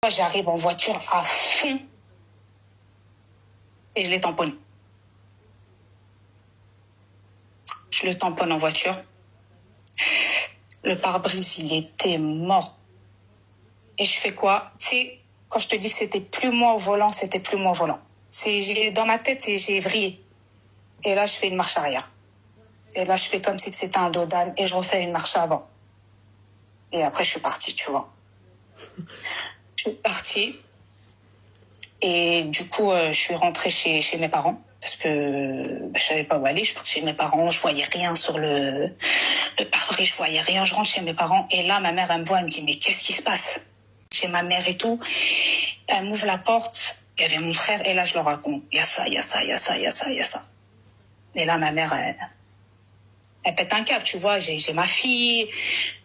J'arrive en voiture à fond et je les tamponne. Je le tamponne en voiture. Le pare-brise, il était mort. Et je fais quoi? Tu sais, quand je te dis que c'était plus moi au volant, c'était plus moi au volant. Dans ma tête, j'ai vrillé. Et là, je fais une marche arrière. Et là, je fais comme si c'était un dos d'âne et je refais une marche avant. Et après, je suis partie, tu vois. Je suis partie. Et du coup, je suis rentrée chez mes parents. Parce que je savais pas où aller. Je suis partie chez mes parents. Je voyais rien sur le pare-brise. Je voyais rien. Je rentre chez mes parents. Et là, ma mère, elle me voit. Elle me dit, mais qu'est-ce qui se passe? Chez ma mère et tout. Elle m'ouvre la porte. Il y avait mon frère. Et là, je leur raconte. Il y a ça, il y a ça, il y a ça, il y a ça, il y a ça. Et là, ma mère, elle pète un câble, tu vois. J'ai ma fille.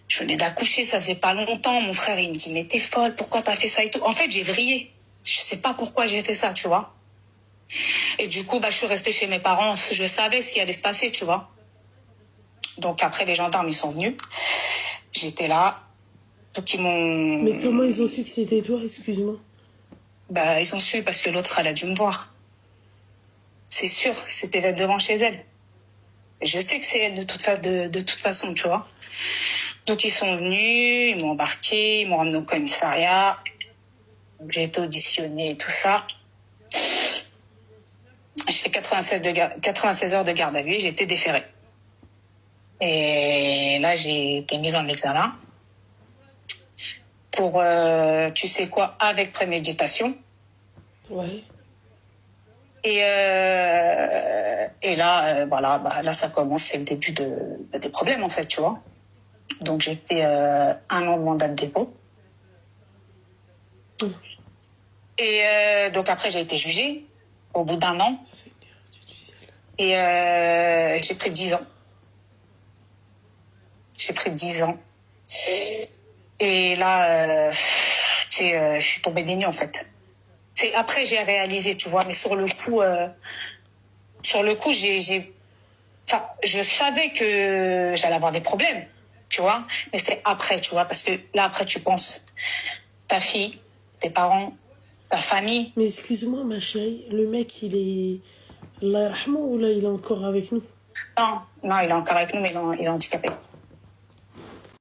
Je venais d'accoucher, ça faisait pas longtemps. Mon frère, il me dit, mais t'es folle, pourquoi t'as fait ça et tout. En fait, j'ai vrillé. Je sais pas pourquoi j'ai fait ça, tu vois. Et du coup, je suis restée chez mes parents. Je savais ce qui allait se passer, tu vois. Donc après, les gendarmes, ils sont venus. J'étais là. Donc ils m'ont... Mais comment ils ont su que c'était toi, excuse-moi? Ils ont su parce que l'autre, elle a dû me voir. C'est sûr, c'était devant chez elle. Et je sais que c'est elle de toute façon, tu vois. Donc ils sont venus, ils m'ont embarqué, ils m'ont ramené au commissariat. J'ai été auditionnée et tout ça. J'ai fait 96 heures de garde à vue, j'ai été déférée. Et là, j'ai été mise en examen pour, tu sais quoi, avec préméditation. Ouais. Et là, là, ça commence, c'est le début des problèmes, en fait, tu vois. Donc, j'ai fait 1 an de mandat de dépôt. Et donc, après, j'ai été jugée au bout d'1 an. Et j'ai pris 10 ans. J'ai pris 10 ans. Et là, je suis tombée des nues, en fait. Après, j'ai réalisé, tu vois, mais sur le coup, je savais que j'allais avoir des problèmes, tu vois, mais c'est après, tu vois, parce que là, après, tu penses ta fille, tes parents, ta famille. Mais excuse-moi, ma chérie, le mec, il est... Allah yarhamou, ou là, il est encore avec nous? Non, il est encore avec nous, mais il est handicapé.